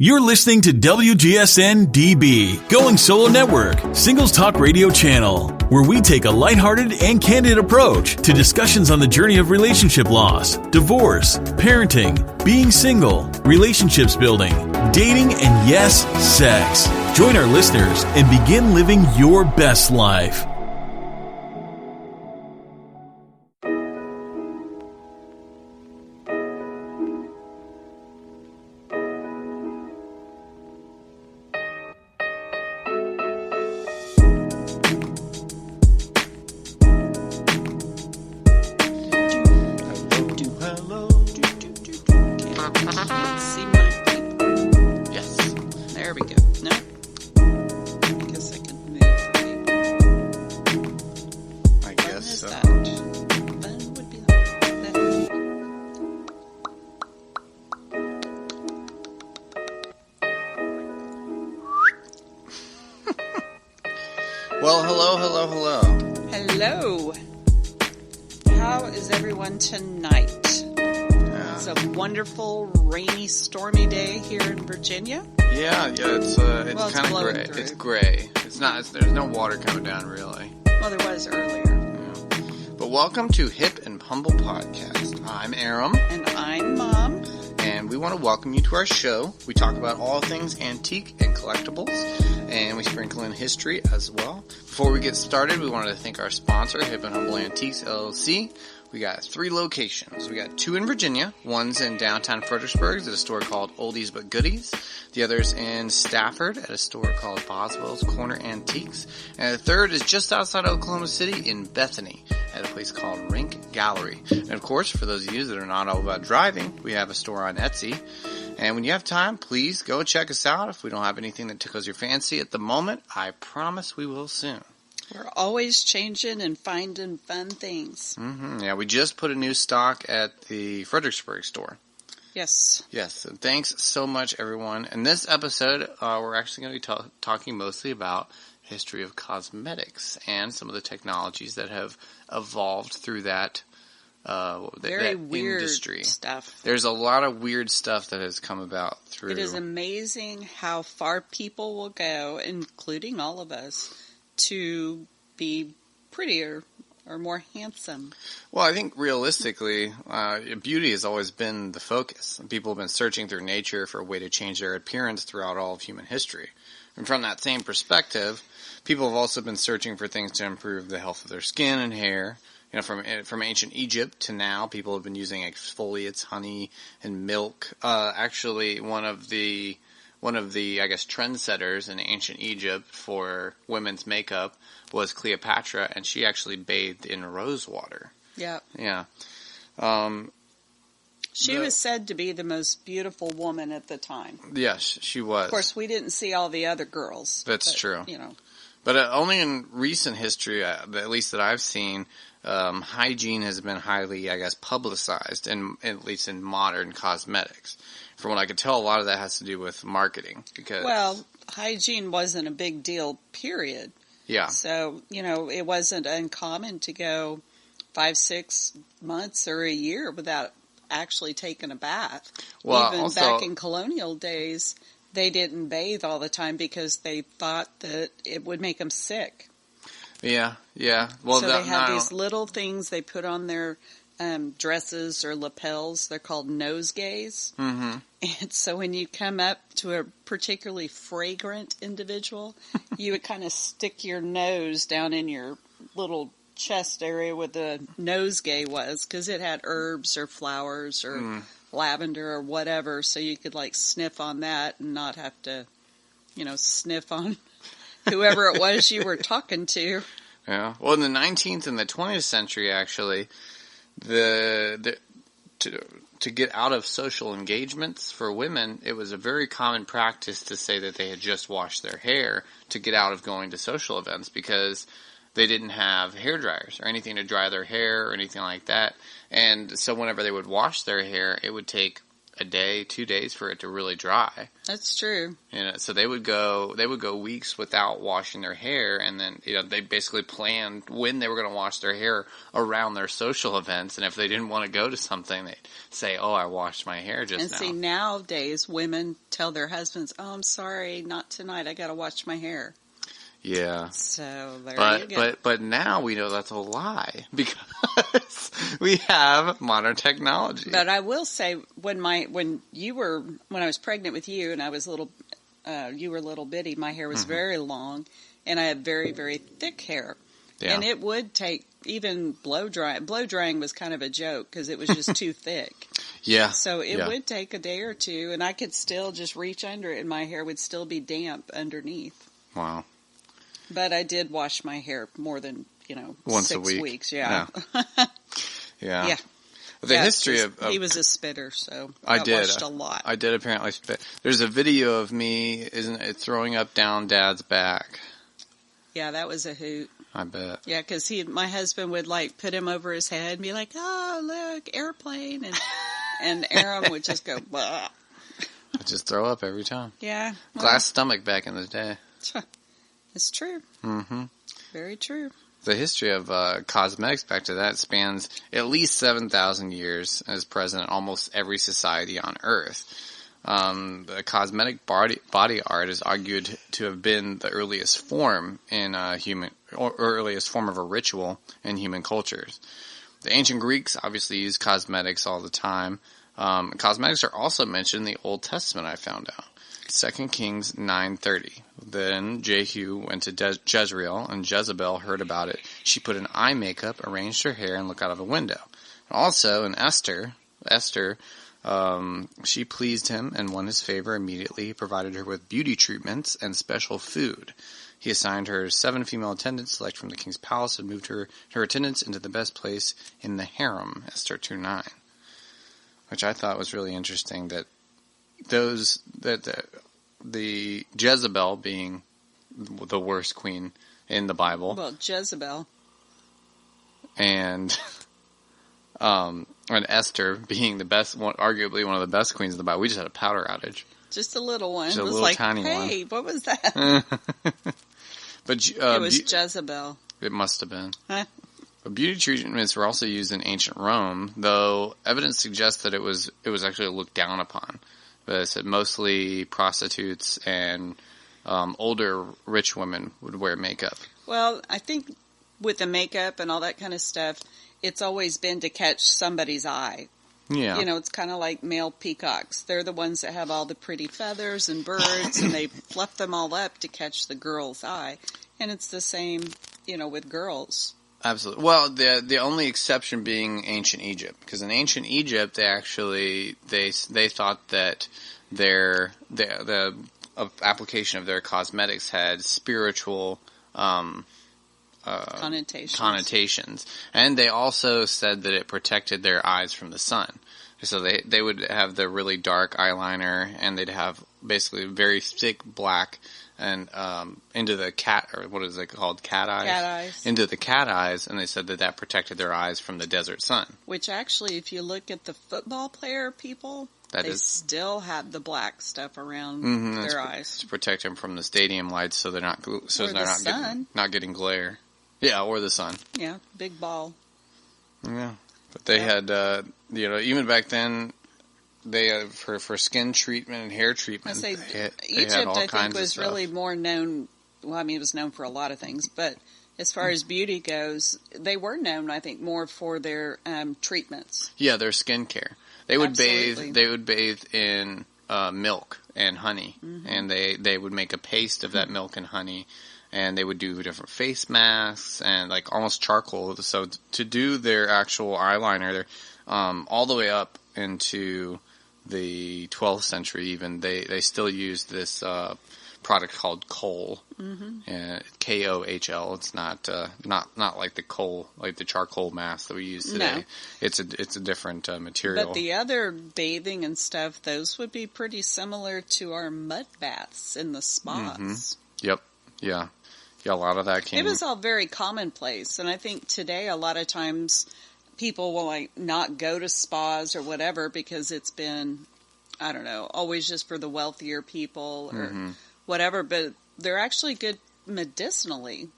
You're listening to WGSN-DB, Going Solo Network, Singles Talk Radio Channel, where we take a lighthearted and candid approach to discussions on the journey of relationship loss, divorce, parenting, being single, relationships building, dating, and yes, sex. Join our listeners and begin living your best life. Well, hello. Hello. How is everyone tonight? It's a wonderful, rainy, stormy day here in Virginia. Yeah, it's kind of gray. Through. It's gray. There's no water coming down, really. Well, there was earlier. Yeah. But welcome to Hip and Humble Podcast. I'm Aram. And I'm Mom. And we want to welcome you to our show. We talk about all things antique and collectibles, and we sprinkle in history as well. Before we get started, we wanted to thank our sponsor, Hip and Humble Antiques, LLC. We got 3 locations. We got 2 in Virginia. One's in downtown Fredericksburg at a store called Oldies But Goodies. The other's in Stafford at a store called Boswell's Corner Antiques. And the third is just outside Oklahoma City in Bethany at a place called Rink Gallery. And of course, for those of you that are not all about driving, we have a store on Etsy. And when you have time, please go check us out. If we don't have anything that tickles your fancy at the moment, I promise we will soon. We're always changing and finding fun things. Yeah, we just put a new stock at the Fredericksburg store. Yes. Yes, and thanks so much, everyone. In this episode, we're actually going to be talking mostly about history of cosmetics and some of the technologies that have evolved through that Very weird industry. Stuff. There's a lot of weird stuff that has come about through. It is amazing how far people will go, including all of us, to be prettier or more handsome. Well, I think realistically, beauty has always been the focus. People have been searching through nature for a way to change their appearance throughout all of human history. And from that same perspective, people have also been searching for things to improve the health of their skin and hair. You know, from ancient Egypt to now, people have been using exfoliates, honey, and milk. Actually, one of the I guess trendsetters in ancient Egypt for women's makeup was Cleopatra, and she actually bathed in rose water. Yeah. Yeah. She was said to be the most beautiful woman at the time. Yes, she was. Of course, we didn't see all the other girls. That's true. You know. But only in recent history, at least that I've seen, hygiene has been highly, I guess, publicized, at least in modern cosmetics. From what I could tell, a lot of that has to do with marketing. Well, hygiene wasn't a big deal, period. Yeah. So, it wasn't uncommon to go 5-6 months or a year without actually taking a bath. Well, even also, back in colonial days, they didn't bathe all the time because they thought that it would make them sick. Yeah. Well, so they had these little things they put on their dresses or lapels. They're called nosegays. Mm-hmm. And so when you come up to a particularly fragrant individual, you would kind of stick your nose down in your little chest area where the nosegay was, because it had herbs or flowers or lavender or whatever, so you could sniff on that and not have to, sniff on whoever it was you were talking to. Yeah. Well, in the 19th and the 20th century, actually, to get out of social engagements for women, it was a very common practice to say that they had just washed their hair to get out of going to social events, because they didn't have hair dryers or anything to dry their hair or anything like that. And so whenever they would wash their hair, it would take a day, 2 days for it to really dry. That's true. So they would go weeks without washing their hair, and then they basically planned when they were going to wash their hair around their social events. And if they didn't want to go to something, they'd say, "Oh, I washed my hair just now." And see, nowadays women tell their husbands, "Oh, I'm sorry, not tonight. I got to wash my hair." Yeah. So there you go. But now we know that's a lie because we have modern technology. But I will say, when I was pregnant with you and I was you were little bitty, my hair was very long, and I had very, very thick hair. Yeah. And it would take, even blow drying. Blow drying was kind of a joke because it was just too thick. Yeah. So it would take a day or two, and I could still just reach under it, and my hair would still be damp underneath. Wow. But I did wash my hair more than, once 6 a week. weeks. Yeah. Yeah. Yeah. The history of he was a spitter, so I washed a lot. I did apparently spit. There's a video of me, isn't it, throwing up down Dad's back. Yeah, that was a hoot. I bet. Yeah, because my husband would put him over his head and be like, "Oh, look, airplane," and Aaron would just go, "Blah." I'd just throw up every time. Yeah. Well, glass stomach back in the day. It's true. Mm-hmm. Very true. The history of cosmetics back to that spans at least 7,000 years and is present in almost every society on Earth. The cosmetic body art is argued to have been the earliest form in earliest form of a ritual in human cultures. The ancient Greeks obviously used cosmetics all the time. Cosmetics are also mentioned in the Old Testament, I found out. 2 Kings 9:30. Then Jehu went to Jezreel, and Jezebel heard about it. She put an eye makeup, arranged her hair, and looked out of a window. Also, in Esther, she pleased him and won his favor immediately. He provided her with beauty treatments and special food. He assigned her 7 female attendants, select from the king's palace, and moved her attendants into the best place in the harem, Esther 2:9. Which I thought was really interesting, that the Jezebel being the worst queen in the Bible. Well, Jezebel. And Esther being the best one, arguably one of the best queens in the Bible. We just had a power outage. Just a little one. Just it a was little tiny one. Hey, what was that? But it was Jezebel. It must have been. Huh? But beauty treatments were also used in ancient Rome, though evidence suggests that it was actually looked down upon. But it said mostly prostitutes and older rich women would wear makeup. Well, I think with the makeup and all that kind of stuff, it's always been to catch somebody's eye. Yeah. It's kind of like male peacocks. They're the ones that have all the pretty feathers and birds, and they fluff them all up to catch the girl's eye. And it's the same, with girls. Absolutely. Well, the only exception being ancient Egypt, because in ancient Egypt they actually they thought that the application of their cosmetics had spiritual connotations, and they also said that it protected their eyes from the sun. So they would have the really dark eyeliner, and they'd have basically very thick black. And into the cat, or what is it called, cat eyes? Cat eyes. Into the cat eyes, and they said that protected their eyes from the desert sun. Which actually, if you look at the football player people, they still have the black stuff around their eyes to protect them from the stadium lights, so they're not getting glare. Yeah, or the sun. Yeah, big ball. Yeah, but they had even back then. They for skin treatment and hair treatment. Egypt, I think, was really more known. Well, I mean, it was known for a lot of things, but as far as beauty goes, they were known, I think, more for their treatments. Yeah, their skincare. They would bathe. They would bathe in milk and honey, and they would make a paste of that milk and honey, and they would do different face masks and almost charcoal. So to do their actual eyeliner, they're all the way up into the 12th century even, they still used this product called kohl, Kohl. It's not like the coal, like the charcoal mask that we use today. No. It's a different material. But the other bathing and stuff, those would be pretty similar to our mud baths in the spas. Mm-hmm. Yep. Yeah. Yeah. A lot of that came. It was all very commonplace, and I think today a lot of times people will not go to spas or whatever because it's been I don't know, always just for the wealthier people or whatever, but they're actually good medicinally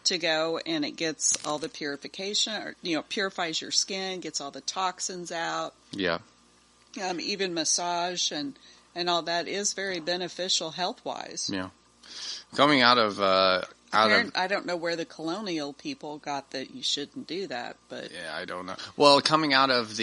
to go, and it gets all the purification, or, purifies your skin, gets all the toxins out. Yeah. Even massage and all that is very beneficial health-wise. Yeah. Coming out of... I don't know where the colonial people got that you shouldn't do that, but... Yeah, I don't know. Well, coming out of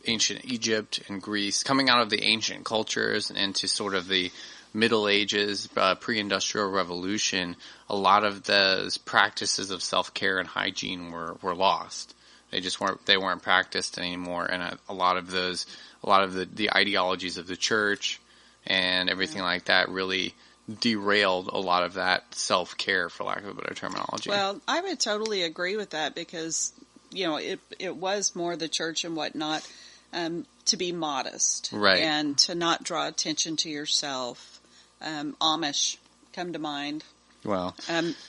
ancient Egypt and Greece, coming out of the ancient cultures and into sort of the Middle Ages, pre-industrial revolution, a lot of those practices of self-care and hygiene were lost. They weren't practiced anymore, and a lot of the ideologies of the church and everything like that really derailed a lot of that self-care, for lack of a better terminology. Well, I would totally agree with that because, it was more the church and whatnot to be modest. Right. And to not draw attention to yourself. Amish come to mind. Well,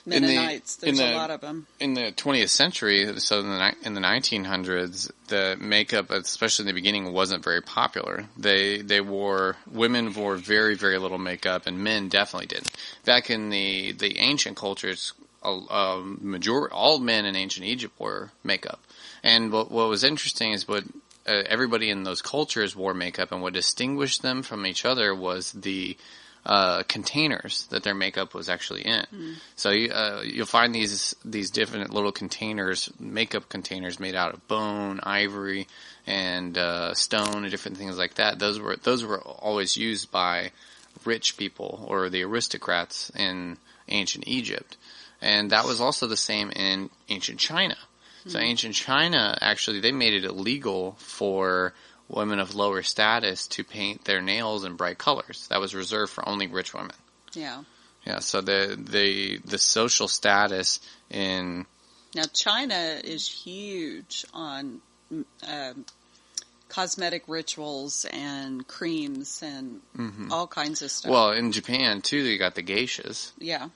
Mennonites, there's a lot of them. In the 20th century, so in the 1900s, the makeup, especially in the beginning, wasn't very popular. Women wore very, very little makeup, and men definitely didn't. Back in the ancient cultures, all men in ancient Egypt wore makeup. And what was interesting is everybody in those cultures wore makeup, and what distinguished them from each other was the containers that their makeup was actually in. So you'll find these different little containers, makeup containers made out of bone, ivory, and stone, and different things like that. Those were always used by rich people or the aristocrats in ancient Egypt, and that was also the same in ancient China. So ancient China, actually, they made it illegal for women of lower status to paint their nails in bright colors. That was reserved for only rich women. Yeah. Yeah, so the social status in... Now, China is huge on cosmetic rituals and creams and all kinds of stuff. Well, in Japan, too, you got the geishas. Yeah.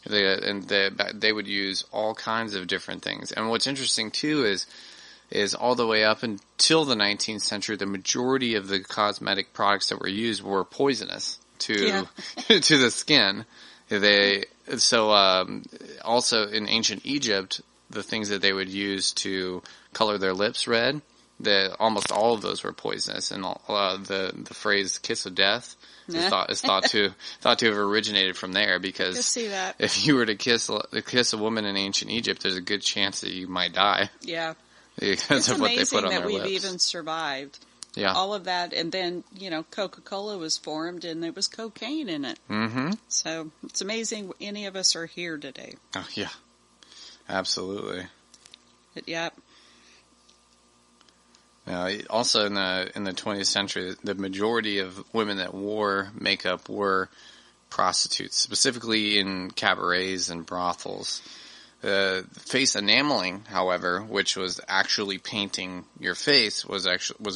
They would use all kinds of different things. And what's interesting, too, is all the way up until the 19th century, the majority of the cosmetic products that were used were poisonous to to the skin. Also in ancient Egypt, the things that they would use to color their lips red, almost all of those were poisonous, and the phrase "kiss of death" is thought to have originated from there, because see that. If you were to kiss a woman in ancient Egypt, there's a good chance that you might die. Yeah. Because of what they put on their lips. It's amazing that we've even survived. Yeah. All of that, and then, Coca-Cola was formed, and there was cocaine in it. Mm-hmm. So, it's amazing any of us are here today. Oh, yeah. Absolutely. But, yeah. Also, in the 20th century, the majority of women that wore makeup were prostitutes, specifically in cabarets and brothels. Face enameling, however, which was actually painting your face, was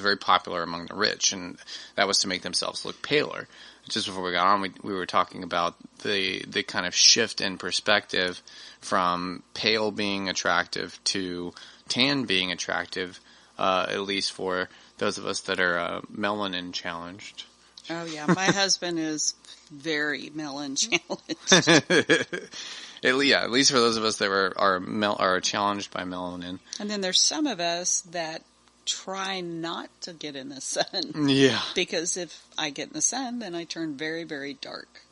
very popular among the rich, and that was to make themselves look paler. Just before we got on, we were talking about the kind of shift in perspective from pale being attractive to tan being attractive, at least for those of us that are melanin challenged. Oh yeah, my husband is very melanin challenged. At least for those of us that are challenged by melanin. And then there's some of us that try not to get in the sun. Yeah. Because if I get in the sun, then I turn very, very dark.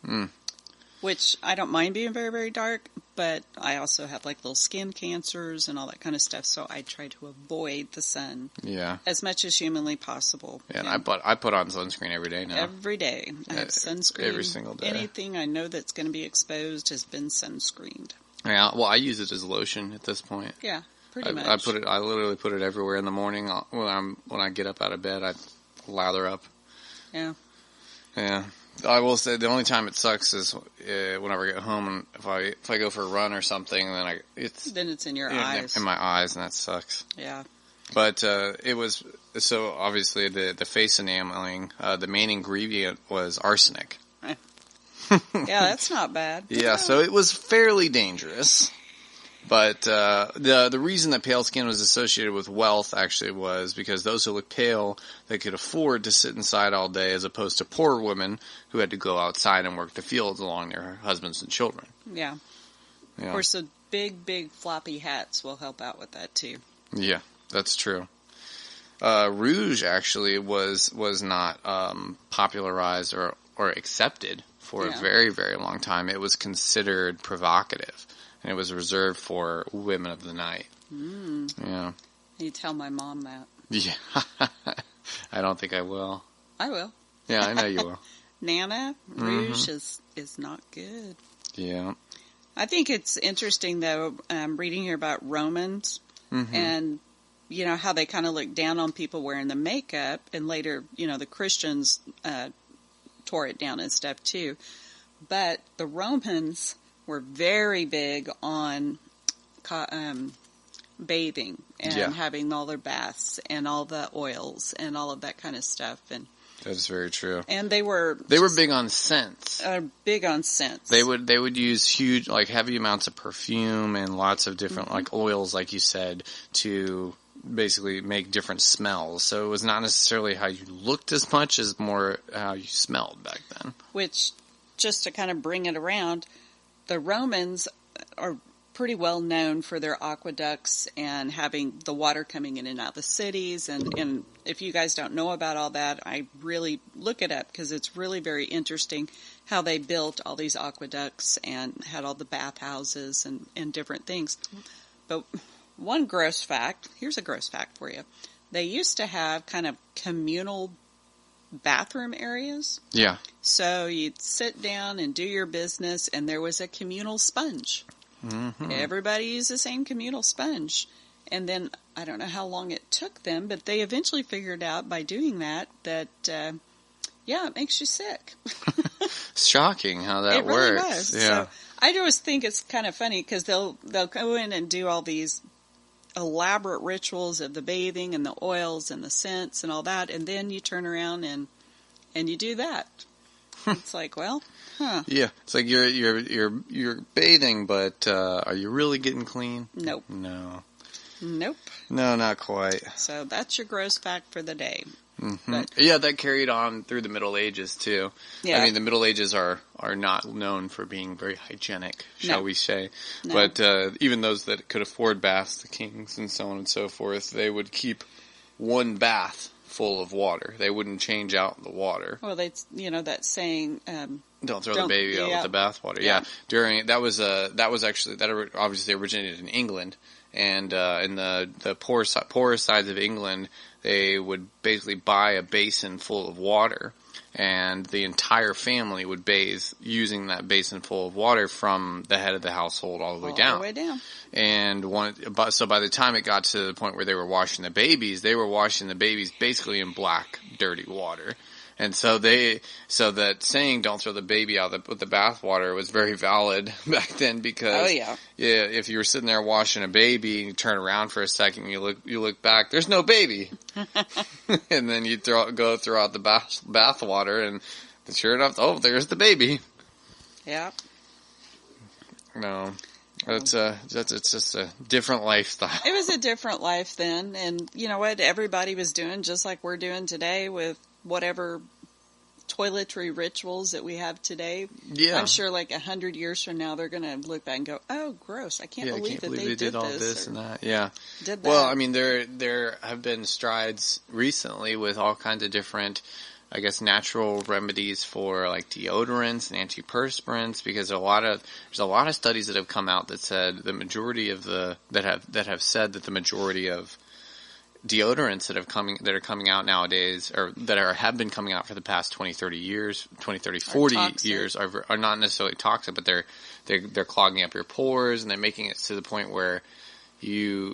Which I don't mind being very, very dark, but I also have like little skin cancers and all that kind of stuff, so I try to avoid the sun. Yeah. As much as humanly possible. Yeah, and I put on sunscreen every day now. Every day. I have sunscreen. Every single day. Anything I know that's going to be exposed has been sunscreened. Yeah, well, I use it as lotion at this point. Yeah, pretty much. I literally put it everywhere in the morning. When I get up out of bed, I lather up. Yeah. Yeah. I will say the only time it sucks is whenever I get home, and if I go for a run or something, then it's in your eyes. In my eyes, and that sucks. Yeah. But it was so obviously the face enameling. The main ingredient was arsenic. Yeah, that's not bad. Yeah, so it was fairly dangerous. But the reason that pale skin was associated with wealth actually was because those who looked pale, they could afford to sit inside all day, as opposed to poor women who had to go outside and work the fields along their husbands and children. Yeah. Yeah. Of course, the big floppy hats will help out with that too. Yeah, that's true. Rouge actually was not popularized or accepted for a very, very long time. It was considered provocative, and it was reserved for women of the night. Yeah. You tell my mom that. Yeah. I don't think I will. I will. Yeah, I know you will. Nana, rouge is not good. Yeah. I think it's interesting, though, reading here about Romans and, you know, how they kind of look down on people wearing the makeup, and later, you know, the Christians tore it down and stuff, too. But the Romans were very big on bathing and having all their baths and all the oils and all of that kind of stuff. And that's very true. And they were big on scents. Big on scents. They would use huge, like, heavy amounts of perfume and lots of different like oils, like you said, to basically make different smells. So it was not necessarily how you looked as much as more how you smelled back then. Which, just to kind of bring it around, the Romans are pretty well known for their aqueducts and having the water coming in and out of the cities. And if you guys don't know about all that, I really look it up, because it's really very interesting how they built all these aqueducts and had all the bathhouses and different things. But one gross fact, here's a gross fact for you. They used to have kind of communal bathroom areas. Yeah. So you'd sit down and do your business, and there was a communal sponge. Everybody used the same communal sponge. And then, I don't know how long it took them, but they eventually figured out by doing that, it makes you sick. Shocking how that it really works. Was. Yeah. So I always think it's kind of funny, because they'll go in and do all these elaborate rituals of the bathing and the oils and the scents and all that, and then you turn around and you do that. It's like, well, yeah, it's like you're bathing, but are you really getting clean? Nope. No, not quite. So that's your gross fact for the day. But, yeah, that carried on through the Middle Ages too. Yeah. I mean, the Middle Ages are not known for being very hygienic, shall we say. No. But even those that could afford baths, the kings and so on and so forth, they would keep one bath full of water. They wouldn't change out the water. Well, that saying, don't throw the baby out with the bathwater. Yeah. That obviously originated in England, and in the poor sides of England, they would basically buy a basin full of water, and the entire family would bathe using that basin full of water from the head of the household all the way down. And so by the time it got to the point where they were washing the babies basically in black, dirty water. And so that saying, don't throw the baby out with the bathwater, was very valid back then, because if you were sitting there washing a baby and you turn around for a second and you look back, there's no baby. And then you go throw out the bathwater, and sure enough, there's the baby. Yeah. No. It's just a different lifestyle. It was a different life then, and you know what? Everybody was doing just like we're doing today with whatever toiletry rituals that we have today. Yeah. I'm sure like 100 years from now, they're going to look back and go, "Oh, gross! I can't believe that they did all this and that." Yeah. Did that. Well, I mean, there have been strides recently with all kinds of different, I guess, natural remedies for like deodorants and antiperspirants, because there's a lot of studies that have come out that said the majority of that have said that the majority of deodorants that are coming out nowadays, or that have been coming out for the past 20, 30 years, 40 years, are not necessarily toxic, but they're clogging up your pores, and they're making it to the point where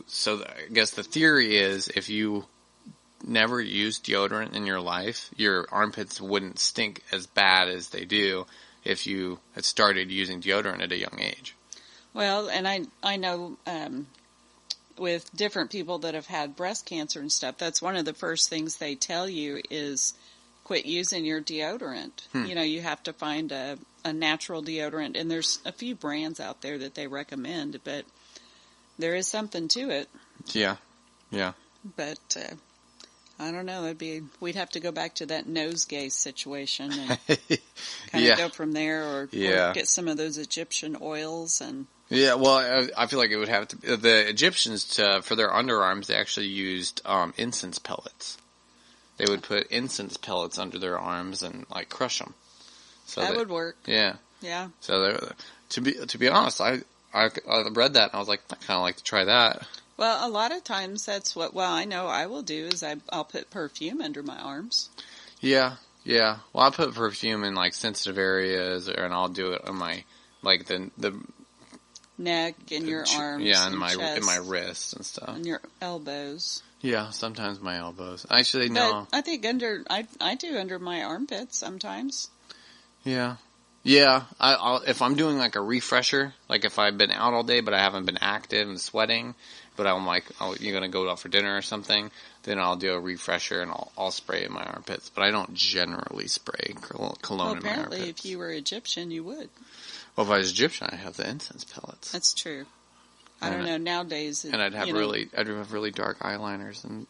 so I guess the theory is, if you never used deodorant in your life, your armpits wouldn't stink as bad as they do if you had started using deodorant at a young age. Well, and I know with different people that have had breast cancer and stuff, that's one of the first things they tell you is quit using your deodorant. You know, you have to find a natural deodorant, and there's a few brands out there that they recommend, but there is something to it. Yeah. But I don't know. We'd have to go back to that nosegay situation and kind of go from there, or get some of those Egyptian oils and. Yeah, well, I feel like it would have to be, the Egyptians, for their underarms, they actually used incense pellets. They would put incense pellets under their arms and like crush them. So that would work. Yeah. Yeah. So to be honest, I read that and I was like, I kind of like to try that. Well, a lot of times that's what. Well, I know I will do is I'll put perfume under my arms. Yeah. Well, I put perfume in like sensitive areas, and I'll do it on my like the neck and your arms. Yeah, and my wrists and stuff. And your elbows. Yeah, sometimes my elbows. Actually, but no. I think I do under my armpits sometimes. Yeah. I'll if I'm doing like a refresher, like if I've been out all day but I haven't been active and sweating, but I'm like, you're gonna go out for dinner or something, then I'll do a refresher and I'll spray in my armpits. But I don't generally spray cologne in my armpits. Apparently, if you were Egyptian, you would. Well, if I was Egyptian, I'd have the incense pellets. That's true. I don't know nowadays. And I'd have really dark eyeliners and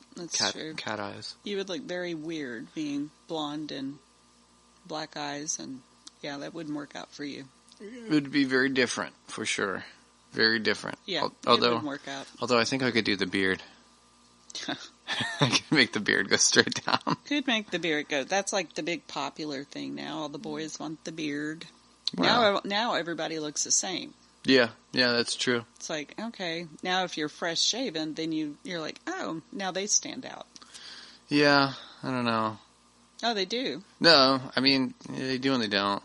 cat eyes. You would look very weird being blonde and black eyes, and yeah, that wouldn't work out for you. It would be very different, for sure. Very different. Yeah, it wouldn't work out. Although I think I could do the beard. I could make the beard go straight down. Could make the beard go. That's like the big popular thing now. All the boys want the beard. Wow. Now everybody looks the same. Yeah, that's true. It's like, okay, now if you're fresh shaven, then you're like, oh, now they stand out. Yeah, I don't know. Oh, they do. No, I mean, they do and they don't.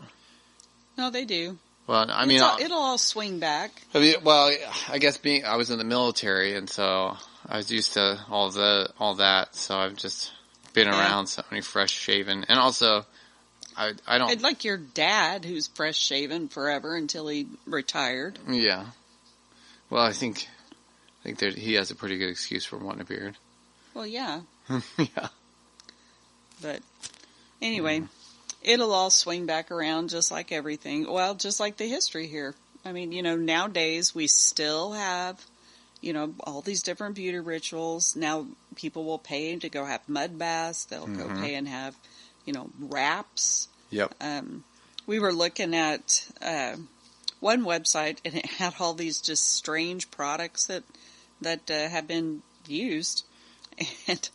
No, they do. Well, I mean, it'll all swing back. I mean, well, I guess I was in the military, and so I was used to all that. So I've just been around so many fresh shaven, and also. I don't. I'd like your dad, who's fresh shaven forever until he retired. Yeah. Well, I think that he has a pretty good excuse for wanting a beard. Well, yeah. Yeah. But anyway, it'll all swing back around just like everything. Well, just like the history here. I mean, nowadays we still have, all these different beauty rituals. Now people will pay to go have mud baths. They'll go pay and have. Wraps. Yep. We were looking at one website, and it had all these just strange products that have been used, and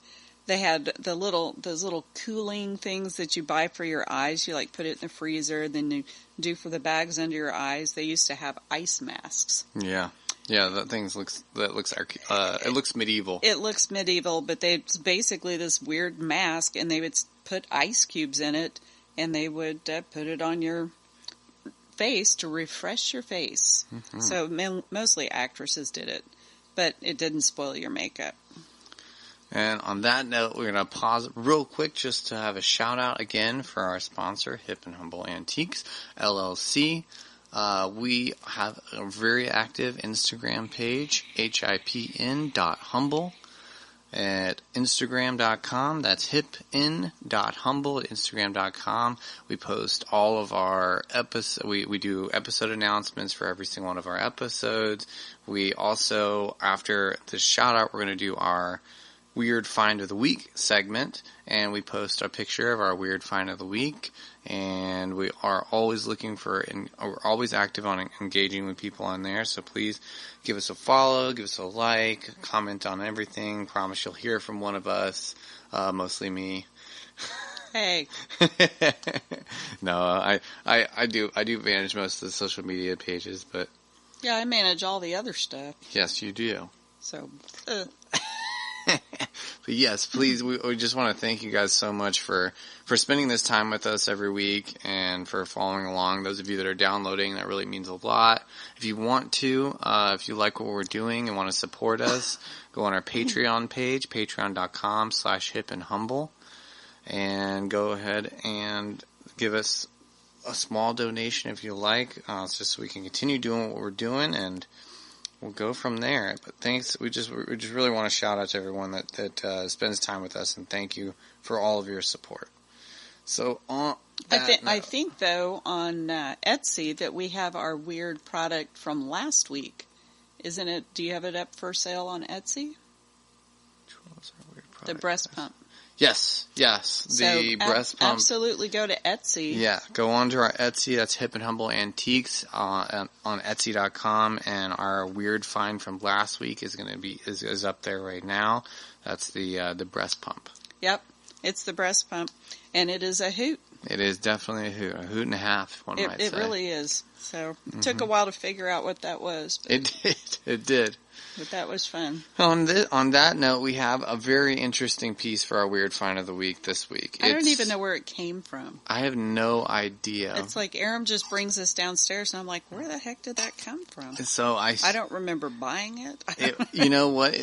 they had those little cooling things that you buy for your eyes. You like put it in the freezer, then you do for the bags under your eyes. They used to have ice masks. Yeah. Yeah, it looks medieval. It looks medieval, but it's basically this weird mask, and they would put ice cubes in it, and they would put it on your face to refresh your face. Mm-hmm. So mostly actresses did it, but it didn't spoil your makeup. And on that note, we're going to pause real quick just to have a shout out again for our sponsor, Hip and Humble Antiques, LLC. We have a very active Instagram page, hipn.humble at Instagram.com. That's hipn.humble at Instagram.com. We post all of our episodes. We do episode announcements for every single one of our episodes. We also, after the shout out, we're going to do our Weird Find of the Week segment, and we post a picture of our Weird Find of the Week, and we are always we're always active on engaging with people on there, so please give us a follow, give us a like, comment on everything. Promise you'll hear from one of us, mostly me. Hey. No, I do manage most of the social media pages, but... Yeah, I manage all the other stuff. Yes, you do. So, But yes, please, we just want to thank you guys so much for spending this time with us every week and for following along. Those of you that are downloading, that really means a lot. If you want to, if you like what we're doing and want to support us, go on our Patreon page, patreon.com/hipandhumble, and go ahead and give us a small donation if you like, just so we can continue doing what we're doing, and we'll go from there. But thanks. We just really want to shout out to everyone that spends time with us, and thank you for all of your support. So on I think though on Etsy that we have our weird product from last week Isn't it? Do you have it up for sale on Etsy? The breast pump. Yes. The breast pump. Absolutely go to Etsy. Yeah, go on to our Etsy. That's Hip and Humble Antiques on Etsy.com, and our weird find from last week is going to be is up there right now. That's the breast pump. Yep, it's the breast pump, and it is a hoot. It is definitely a hoot and a half. One might say. It really is. So it took a while to figure out what that was. But It did. But that was fun. On that note, we have a very interesting piece for our Weird Find of the Week this week. I don't even know where it came from. I have no idea. It's like Aram just brings us downstairs, and I'm like, where the heck did that come from? So I don't remember buying it. You know what?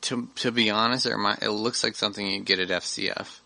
To be honest, it looks like something you get at FCF.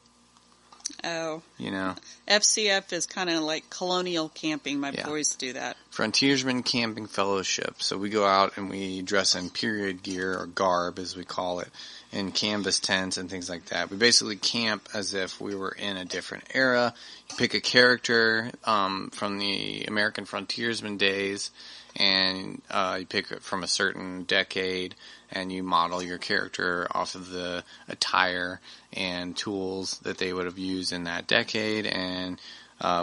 Oh. You know. FCF is kind of like colonial camping. My boys do that. Frontiersman Camping Fellowship. So we go out and we dress in period gear, or garb as we call it, in canvas tents and things like that. We basically camp as if we were in a different era. You pick a character from the American frontiersman days, and you pick it from a certain decade, and you model your character off of the attire and tools that they would have used in that decade. And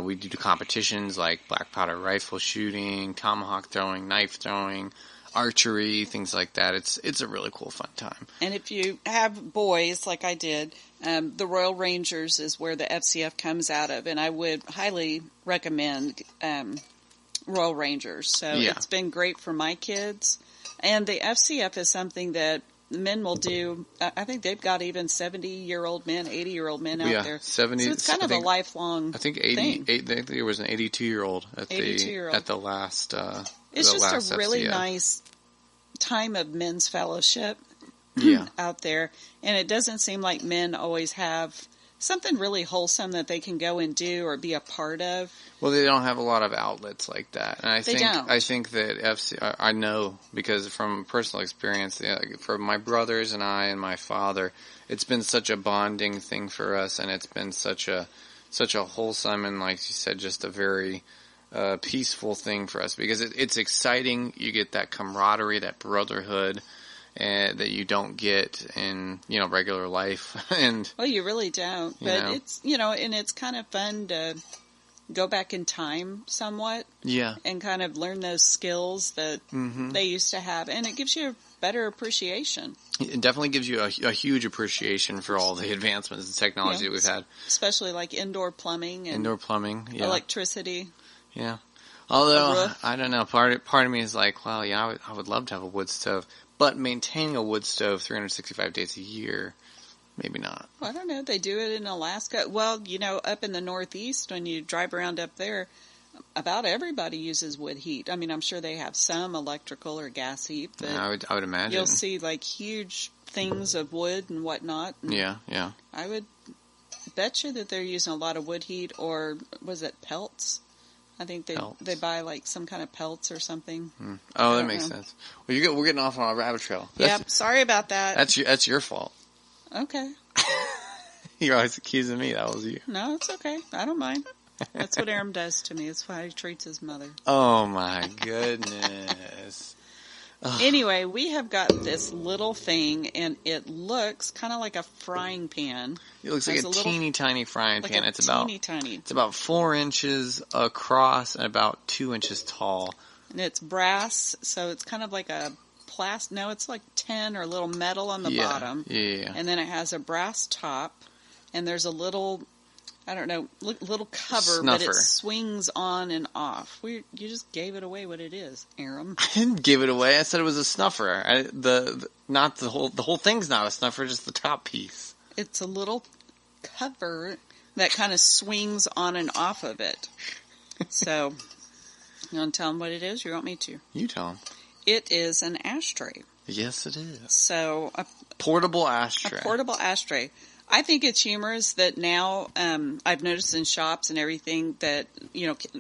we do competitions like black powder rifle shooting, tomahawk throwing, knife throwing, archery, things like that. It's a really cool, fun time. And if you have boys, like I did, the Royal Rangers is where the FCF comes out of, and I would highly recommend Royal Rangers. So it's been great for my kids. And the FCF is something that men will do. I think they've got even 70-year-old men, 80-year-old men out there. 70. So it's kind of a lifelong I think 80. I think there was an 82-year-old at the last. It's just last a really FCF. Nice time of men's fellowship out there, and it doesn't seem like men always have something really wholesome that they can go and do or be a part of. Well, they don't have a lot of outlets like that, and I think don't. I know because from personal experience, for my brothers and I and my father, it's been such a bonding thing for us, and it's been such a wholesome and, like you said, just a very peaceful thing for us because it's exciting. You get that camaraderie, that brotherhood. That you don't get in, regular life. Well, you really don't. But it's, and it's kind of fun to go back in time somewhat. Yeah. And kind of learn those skills that they used to have. And it gives you a better appreciation. It definitely gives you a huge appreciation for all the advancements in technology that we've had. Especially like indoor plumbing and electricity. Yeah. Although, I don't know, part of me is like, well, I would love to have a wood stove. But maintaining a wood stove 365 days a year, maybe not. Well, I don't know. They do it in Alaska. Well, up in the Northeast, when you drive around up there, about everybody uses wood heat. I mean, I'm sure they have some electrical or gas heat. But I would imagine. You'll see, like, huge things of wood and whatnot. And yeah. I would bet you that they're using a lot of wood heat, or was it pelts? I think they buy like some kind of pelts or something. Oh, that makes sense. Well, we're getting off on a rabbit trail. Yep, sorry about that. That's your fault. Okay. You're always accusing me. That was you. No, it's okay. I don't mind. That's what Aram does to me. It's why he treats his mother. Oh my goodness. Anyway, we have got this little thing, and it looks kind of like a frying pan. It looks like a teeny tiny frying pan. It's tiny. It's about 4 inches across and about 2 inches tall. And it's brass, so it's kind of like a plastic. No, it's like tin or a little metal on the bottom. Yeah. And then it has a brass top, and there's a little, I don't know, little cover, snuffer. But it swings on and off. You just gave it away what it is, Aram. I didn't give it away. I said it was a snuffer. Not the whole thing's not a snuffer, just the top piece. It's a little cover that kind of swings on and off of it. So, you want to tell them what it is? Or you want me to? You tell them. It is an ashtray. Yes, it is. So, portable ashtray. A portable ashtray. I think it's humorous that now I've noticed in shops and everything that,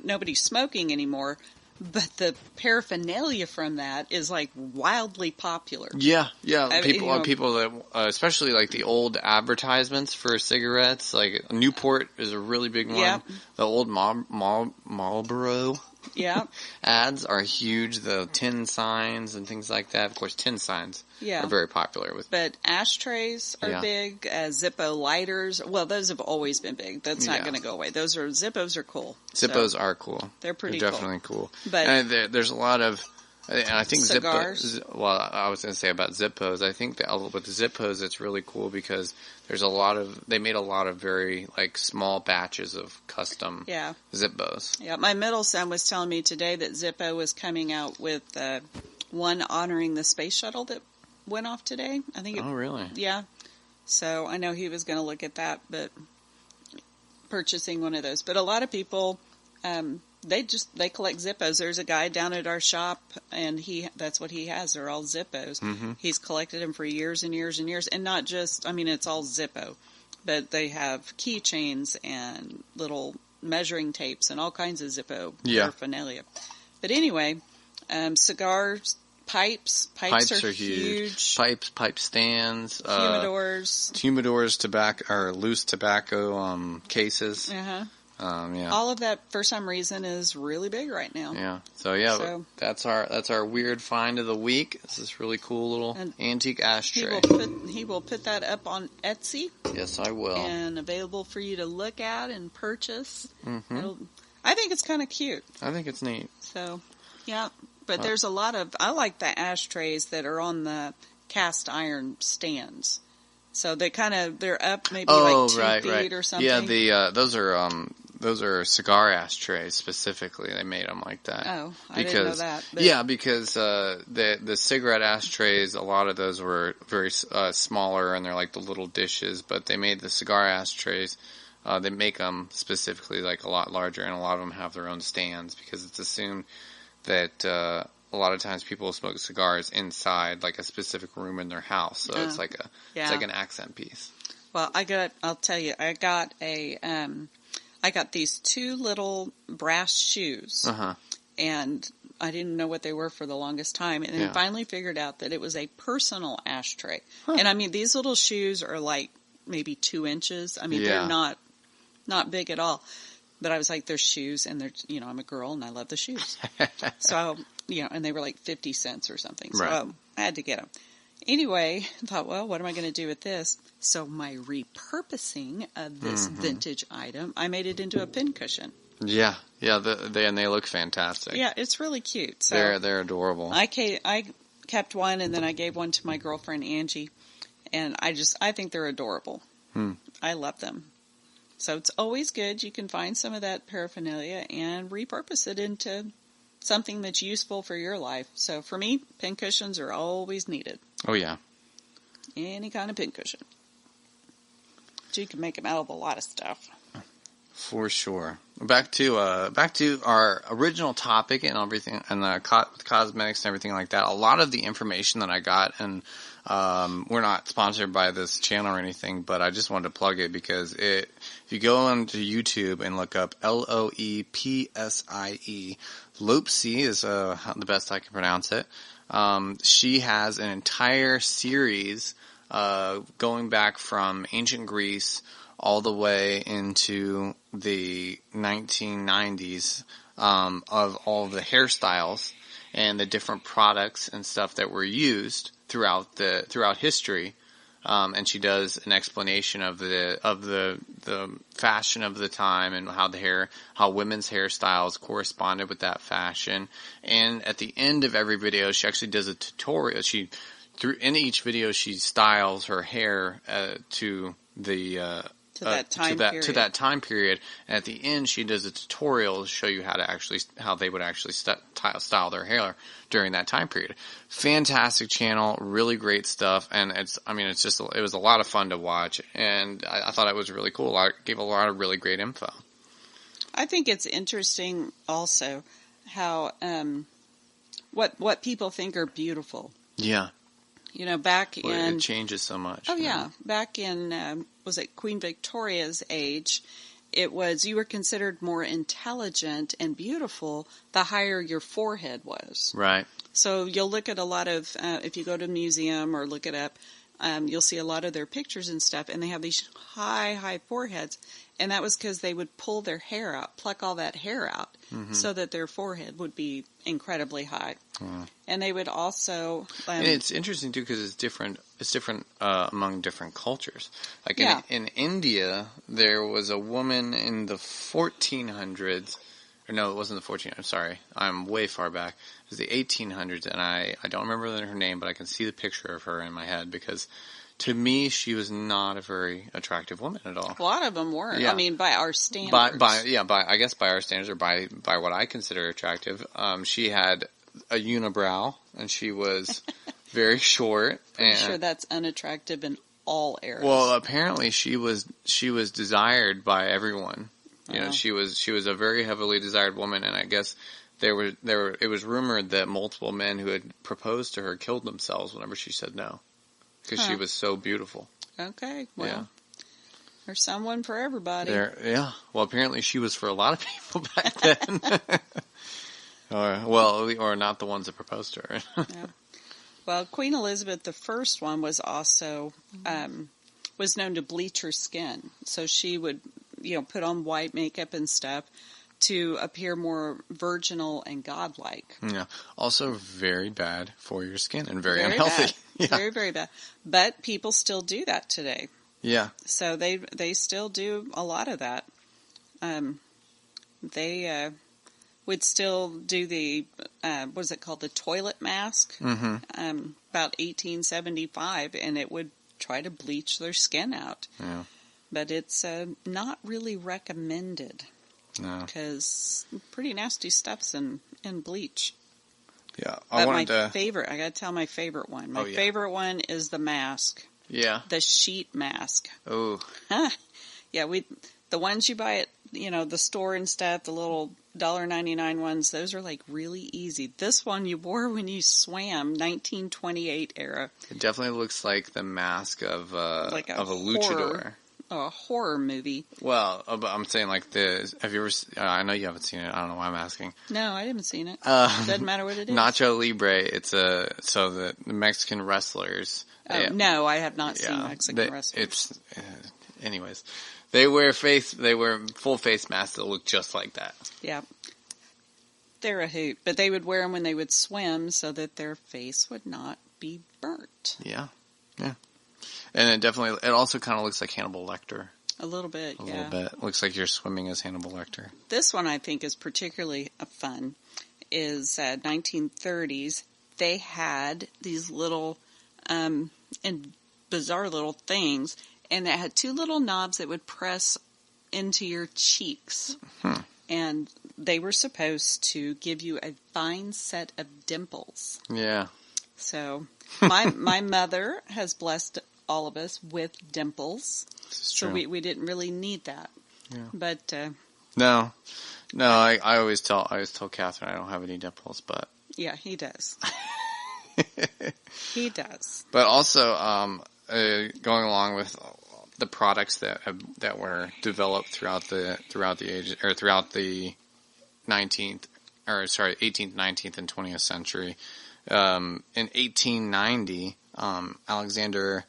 nobody's smoking anymore, but the paraphernalia from that is like wildly popular. Yeah. People that, especially like the old advertisements for cigarettes, like Newport is a really big one. Yep. The old Marlboro Yeah. Ads are huge. The tin signs and things like that. Of course, tin signs are very popular. But ashtrays are big. Zippo lighters. Well, those have always been big. That's not going to go away. Zippos are cool. Zippos are cool. They're pretty They're definitely cool. But and there's a lot of... And I think cigars. Well, I was going to say about Zippos. I think that with the Zippos, it's really cool because there's they made a lot of very small batches of custom Zippos. Yeah, my middle son was telling me today that Zippo was coming out with one honoring the space shuttle that went off today. I think. Oh, really? Yeah. So I know he was going to look at that, but purchasing one of those. But a lot of people. They collect Zippos. There's a guy down at our shop, and that's what he has. They're all Zippos. Mm-hmm. He's collected them for years and years and years, and not just, it's all Zippo, but they have keychains and little measuring tapes and all kinds of Zippo paraphernalia. But anyway, cigars, pipes are huge. Pipe stands, humidors, tobacco or loose tobacco cases. All of that, for some reason, is really big right now. Yeah. So that's our weird find of the week. This is really cool little antique ashtray. He will put that up on Etsy. Yes, I will. And available for you to look at and purchase. Mm-hmm. I think it's kind of cute. I think it's neat. So, yeah. But there's a lot of... I like the ashtrays that are on the cast iron stands. So they're up maybe 2 feet or something. Yeah, those are cigar ashtrays specifically. They made them like that. Oh, I didn't know that. But... Yeah, because the cigarette ashtrays, a lot of those were very smaller, and they're like the little dishes. But they made the cigar ashtrays. They make them specifically a lot larger, and a lot of them have their own stands because it's assumed that a lot of times people smoke cigars inside a specific room in their house. So it's like an accent piece. Well, I'll tell you, I got these 2 little brass shoes, and I didn't know what they were for the longest time, and then finally figured out that it was a personal ashtray. And these little shoes are maybe 2 inches. They're not big at all. But I was like, they're shoes, and they're, I'm a girl, and I love the shoes. So, and they were 50 cents or something. So I had to get them. Anyway, I thought, well, what am I going to do with this? So my repurposing of this vintage item, I made it into a pincushion. Yeah, they look fantastic. Yeah, it's really cute. So they're adorable. I kept one, and then I gave one to my girlfriend Angie, and I think they're adorable. I love them. So it's always good. You can find some of that paraphernalia and repurpose it into something that's useful for your life. So for me, pincushions are always needed. Oh, yeah. Any kind of pincushion. So you can make them out of a lot of stuff. For sure. Back to our original topic and everything, and the cosmetics and everything like that. A lot of the information that I got, and we're not sponsored by this channel or anything, but I just wanted to plug it because if you go onto YouTube and look up Loepsie, Loepsie is the best I can pronounce it. She has an entire series going back from ancient Greece all the way into the 1990s of all the hairstyles and the different products and stuff that were used throughout history. And she does an explanation of the fashion of the time and how women's hairstyles corresponded with that fashion. And at the end of every video, she actually does a tutorial. In each video, she styles her hair to that time period. And at the end, she does a tutorial to show you how they would actually style their hair during that time period. Fantastic channel, really great stuff, and it was a lot of fun to watch, and I thought it was really cool. It gave a lot of really great info. I think it's interesting also how what people think are beautiful. Yeah. It changes so much. Oh, yeah. Back in, was it Queen Victoria's age, you were considered more intelligent and beautiful the higher your forehead was. Right. So you'll look at a lot of, if you go to a museum or look it up, you'll see a lot of their pictures and stuff, and they have these high foreheads. And that was because they would pull their hair out, pluck all that hair out, so that their forehead would be incredibly high. And they would also... and it's interesting, too, because it's different among different cultures. Like in India, there was a woman in the 1400s. Or no, it wasn't the 1400s. I'm sorry. I'm way far back. It was the 1800s, and I don't remember her name, but I can see the picture of her in my head because... to me, she was not a very attractive woman at all. A lot of them weren't. Yeah. I mean, by our standards. I guess by our standards, or by what I consider attractive. She had a unibrow, and she was very short. I'm sure that's unattractive in all eras. Well, apparently she was desired by everyone. You know, she was a very heavily desired woman, and I guess it was rumored that multiple men who had proposed to her killed themselves whenever she said no. Because she was so beautiful. Okay, well, there's someone for everybody. Well, apparently she was for a lot of people back then. or not the ones that proposed to her. Yeah. Well, Queen Elizabeth I was also was known to bleach her skin, so she would put on white makeup and stuff to appear more virginal and godlike. Yeah. Also very bad for your skin and very unhealthy. Bad. Yeah. Very, very bad. But people still do that today. Yeah. So they still do a lot of that. They would still do the, what is it called, the toilet mask, about 1875, and it would try to bleach their skin out. Yeah. But it's not really recommended. No. Because pretty nasty stuff's in bleach. Yeah. I gotta tell my favorite one. My favorite one is the mask. Yeah. The sheet mask. Oh. Yeah, the ones you buy at, the store and stuff, the little $1.99 ones, those are like really easy. This one you wore when you swam, 1928 era. It definitely looks like the mask of a luchador. A horror movie. Well, I'm saying have you ever, I know you haven't seen it, I don't know why I'm asking. No, I haven't seen it. Doesn't matter what it is. Nacho Libre, so the Mexican wrestlers. No, I have not seen Mexican wrestlers. Anyways, they wear full face masks that look just like that. Yeah. They're a hoot, but they would wear them when they would swim so that their face would not be burnt. Yeah. Yeah. And it also kind of looks like Hannibal Lecter. A little bit, A little bit. Looks like you're swimming as Hannibal Lecter. This one I think is particularly fun. Is 1930s. They had these little and bizarre little things, and it had two little knobs that would press into your cheeks. And they were supposed to give you a fine set of dimples. Yeah. So my mother has blessed all of us with dimples, so we didn't really need that. Yeah. But no, I always tell Catherine I don't have any dimples, but yeah, he does. He does. But also, going along with the products that were developed throughout the 18th, 19th, and 20th century. In 1890, Alexander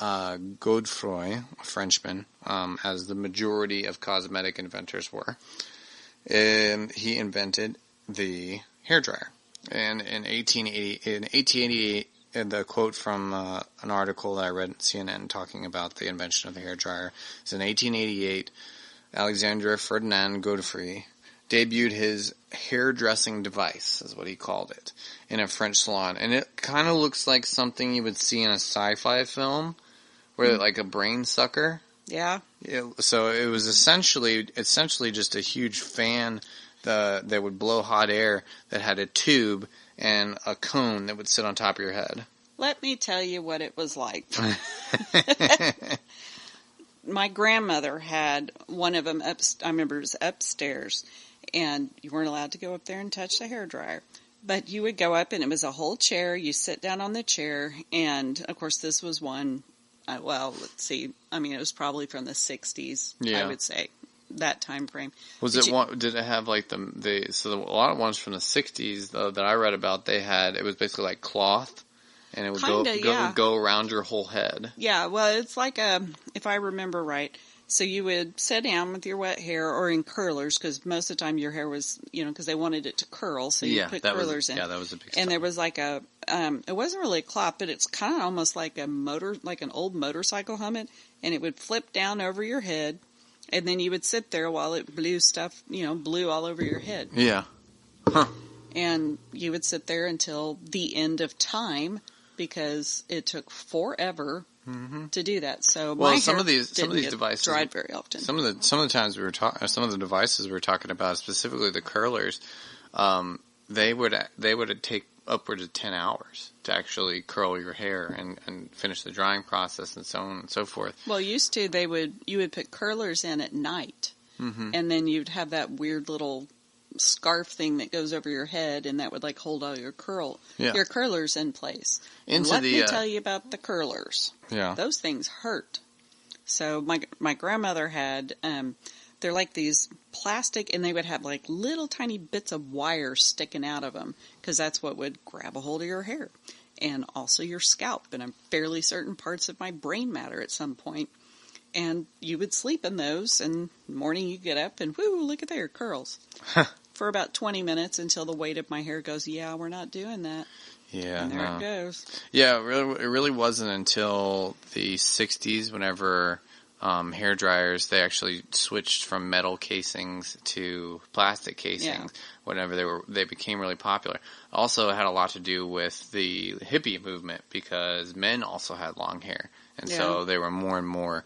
Godefroy, a Frenchman, as the majority of cosmetic inventors were, and he invented the hairdryer. And in 1888, the quote from an article that I read at CNN talking about the invention of the hairdryer is in 1888, Alexander Ferdinand Godefroy debuted his hairdressing device, is what he called it, in a French salon. And it kind of looks like something you would see in a sci-fi film, where like a brain sucker. Yeah. So it was essentially just a huge fan that would blow hot air that had a tube and a cone that would sit on top of your head. Let me tell you what it was like. My grandmother had one of them I remember it was upstairs, and you weren't allowed to go up there and touch the hairdryer. But you would go up, and it was a whole chair. You sit down on the chair, and, of course, this was one, let's see. I mean, it was probably from the 60s, I would say, that time frame. Did it have, like, a lot of ones from the 60s, though, that I read about, it was basically like cloth, and it would go around your whole head. Yeah, well, it's like if I remember right, So you would sit down with your wet hair or in curlers, because most of the time your hair was, because they wanted it to curl, so you put curlers in. Yeah, that was a big And there was like a, it wasn't really a cloth, but it's kind of almost like like an old motorcycle helmet, and it would flip down over your head, and then you would sit there while it blew all over your head. Yeah. Huh. And you would sit there until the end of time, because it took forever to do that. So some of these devices dried very often. Some of the times we were talking, some of the devices we were talking about, specifically the curlers, they would take upwards of 10 hours to actually curl your hair and finish the drying process and so on and so forth. Well, used to you would put curlers in at night, and then you'd have that weird little scarf thing that goes over your head, and that would like hold all your curlers in place. Let me tell you about the curlers. Yeah, those things hurt. So my grandmother had they're like these plastic, and they would have like little tiny bits of wire sticking out of them, because that's what would grab a hold of your hair and also your scalp, and I'm fairly certain parts of my brain matter at some point. And you would sleep in those, and in the morning you get up and whoo, look at there, curls. For about 20 minutes until the weight of my hair goes, yeah, we're not doing that. Yeah, and there it goes. Yeah, it really wasn't until the 60s whenever hair dryers, they actually switched from metal casings to plastic casings whenever they became really popular. Also, it had a lot to do with the hippie movement, because men also had long hair, and so there were more and more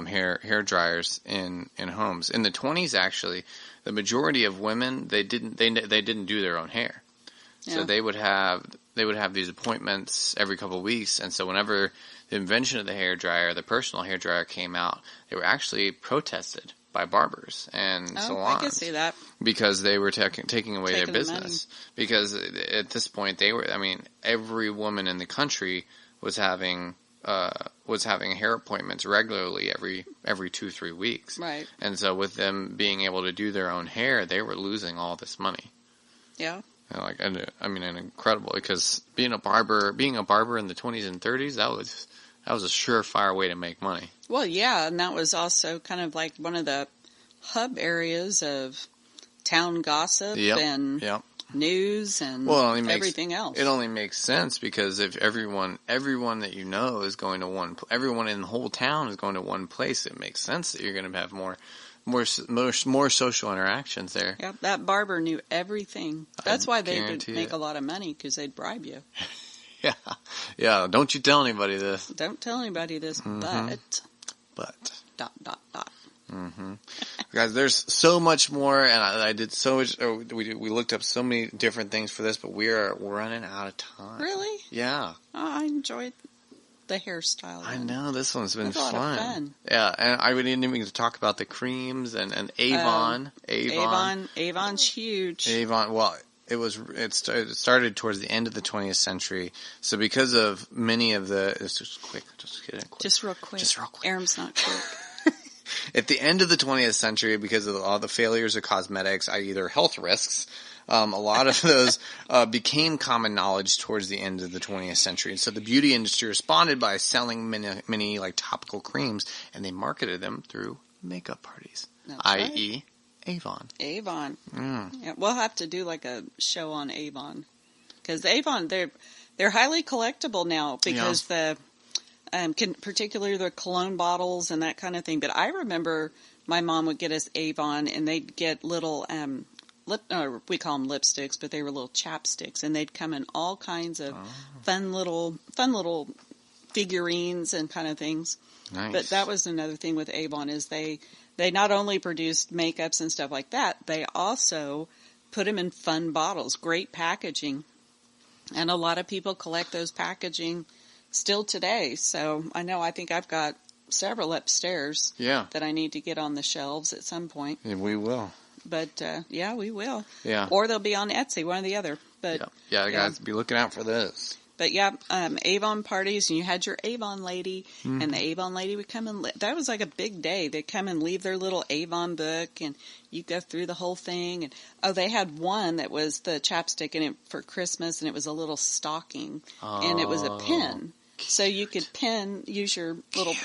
hair dryers in homes. In the 20s, actually, the majority of women, they didn't do their own hair. So they would have these appointments every couple of weeks, and so whenever the invention of the hair dryer, the personal hair dryer, came out, they were actually protested by barbers and salons. I can see that, because they were taking away their business. Because at this point, every woman in the country was having hair appointments regularly every 2-3 weeks. Right. And so with them being able to do their own hair, they were losing all this money. Yeah. And incredible, because being a barber in the 20s and 30s, that was a surefire way to make money. Well, yeah, and that was also kind of like one of the hub areas of town gossip and news and everything else. It only makes sense, because if everyone that you know is going to everyone in the whole town is going to one place, it makes sense that you're going to have more social interactions there. Yeah, that barber knew everything. That's why they would make a lot of money, because they'd bribe you. Yeah. Don't you tell anybody this. Don't tell anybody this, but. ... Mm-hmm. Guys, there's so much more, and I did so much. We looked up so many different things for this, but we're running out of time. Really? Yeah. Oh, I enjoyed the hairstyle. I know, this one's been fun. A lot of fun. Yeah, and I didn't even get to talk about the creams and Avon. Avon's huge. Avon. Well, it started towards the end of the 20th century. So because of many of the, just real quick. Aram's not quick. At the end of the 20th century, because of all the failures of cosmetics, i.e. their health risks, a lot of those became common knowledge towards the end of the 20th century. And so the beauty industry responded by selling many like topical creams, and they marketed them through makeup parties, i.e. Avon. Avon. Yeah, we'll have to do like a show on Avon, because Avon, they're highly collectible now, because particularly the cologne bottles and that kind of thing. But I remember my mom would get us Avon, and they'd get little we call them lipsticks, but they were little chapsticks, and they'd come in all kinds of fun little figurines and kind of things. Nice. But that was another thing with Avon, is they not only produced makeups and stuff like that, they also put them in fun bottles, great packaging. And a lot of people collect those packaging still today. So I think I've got several upstairs that I need to get on the shelves at some point. And we will. But, we will. Yeah. Or they'll be on Etsy, one or the other. But guys, be looking out for this. But Avon parties, and you had your Avon lady, and the Avon lady would come and that was like a big day. They'd come and leave their little Avon book, and you go through the whole thing. And they had one that was the chapstick in it for Christmas, and it was a little stocking, and it was a pin. So you could use your little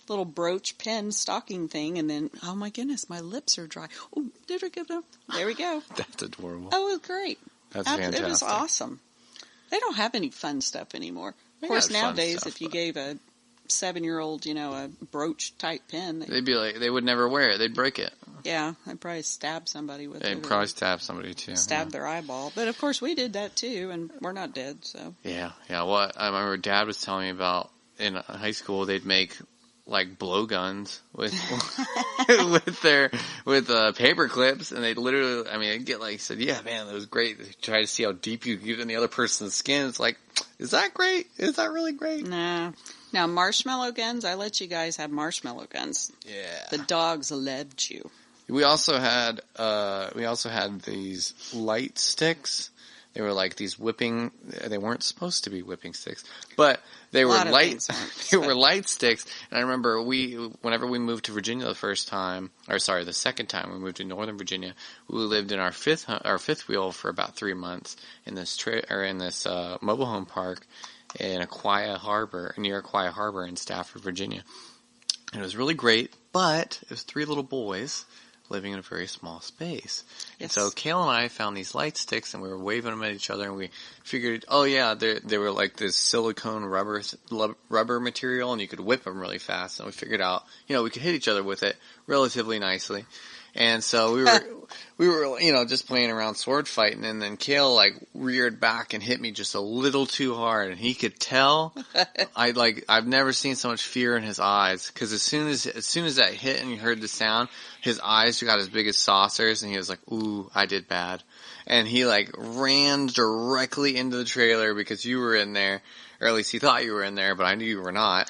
little brooch pen stocking thing, and then, oh my goodness, my lips are dry. Oh, did I get them? There we go. That's adorable. Oh, it was great. That's fantastic. It was awesome. They don't have any fun stuff anymore. Of course, nowadays, if you gave a 7-year-old, a brooch type pen, they'd be like, they would never wear it. They'd break it. Yeah, I'd probably stab somebody with it. They'd probably stab somebody too. Stab their eyeball. But of course, we did that too, and we're not dead, so. Yeah. Well, I remember Dad was telling me about in high school they'd make like blowguns with with paper clips, and they'd literally, they'd get like, said, yeah, man, that was great. They try to see how deep you get in the other person's skin. It's like, is that great? Is that really great? Nah. Now, marshmallow guns, I let you guys have marshmallow guns. Yeah. The dogs loved you. We also had these light sticks. They were like these whipping. They weren't supposed to be whipping sticks, but they were light. They were light sticks. And I remember whenever we moved to Virginia the second time we moved to Northern Virginia, we lived in our fifth wheel for about 3 months in this mobile home park in near Aquia Harbor in Stafford, Virginia. And it was really great, but it was 3 little boys living in a very small space. Yes. And so Kale and I found these light sticks, and we were waving them at each other, and we figured, oh yeah, they were like this silicone rubber material, and you could whip them really fast. And we figured out, we could hit each other with it relatively nicely. And so we were just playing around sword fighting, and then Kale like reared back and hit me just a little too hard, and he could tell. I've never seen so much fear in his eyes, because as soon as that hit and you heard the sound, his eyes got as big as saucers, and he was like, "Ooh, I did bad," and he like ran directly into the trailer because you were in there. Or at least he thought you were in there, but I knew you were not.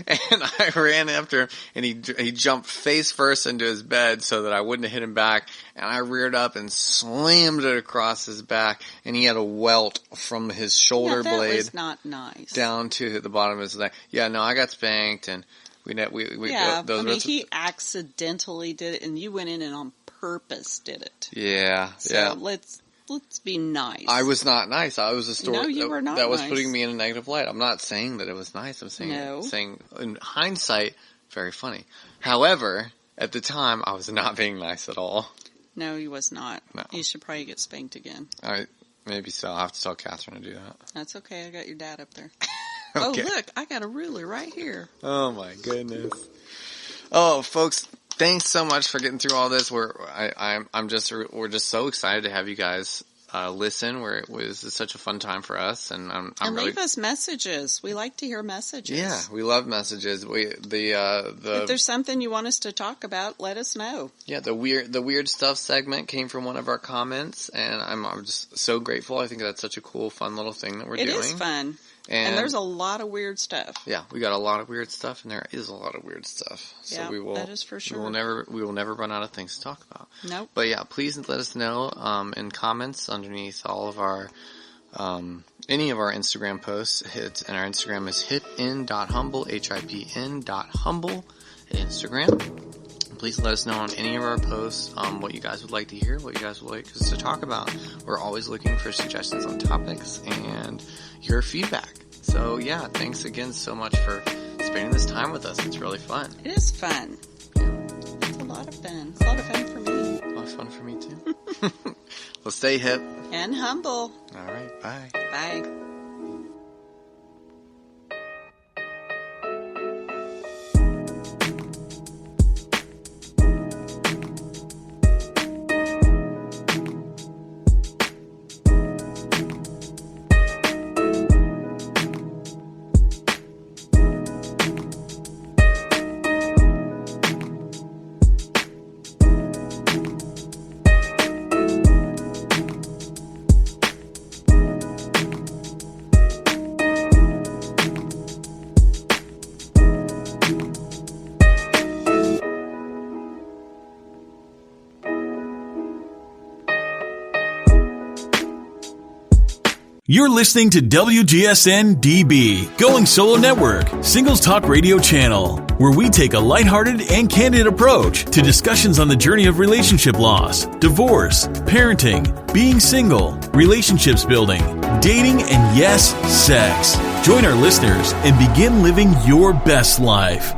And I ran after him, and he jumped face first into his bed so that I wouldn't have hit him back. And I reared up and slammed it across his back, and he had a welt from his shoulder blade. That was not nice. Down to the bottom of his neck. Yeah, no, I got spanked, and he accidentally did it, and you went in and on purpose did it. Yeah, so let's be nice. I was not nice. I was a story. No, you were not that was nice. Putting me in a negative light. I'm not saying that it was nice. I'm saying in hindsight, very funny. However, at the time, I was not being nice at all. No, you was not. No. You should probably get spanked again. All right, maybe so. I'll have to tell Catherine to do that. That's okay. I got your dad up there. Okay. Oh, look, I got a ruler right here. Oh my goodness. Oh, folks. Thanks so much for getting through all this. We're just so excited to have you guys listen. This is such a fun time for us, and leave us messages. We like to hear messages. Yeah, we love messages. If there's something you want us to talk about, let us know. Yeah, the weird stuff segment came from one of our comments, and I'm just so grateful. I think that's such a cool, fun little thing that we're doing. It is fun. And there's a lot of weird stuff. Yeah, we got a lot of weird stuff, and there is a lot of weird stuff. So yeah, that is for sure. We will never run out of things to talk about. Nope. But yeah, please let us know in comments underneath all of our any of our Instagram posts. And our Instagram is hipn.humble, hipn.humble at Instagram. Please let us know on any of our posts what you guys would like to hear, what you guys would like us to talk about. We're always looking for suggestions on topics and your feedback. So yeah, thanks again so much for spending this time with us. It's really fun. It is fun. Yeah. It's a lot of fun. It's a lot of fun for me. A lot of fun for me too. Well, stay hip. And humble. All right, bye. Bye. You're listening to WGSN-DB, Going Solo Network, Singles Talk Radio Channel, where we take a lighthearted and candid approach to discussions on the journey of relationship loss, divorce, parenting, being single, relationships building, dating, and yes, sex. Join our listeners and begin living your best life.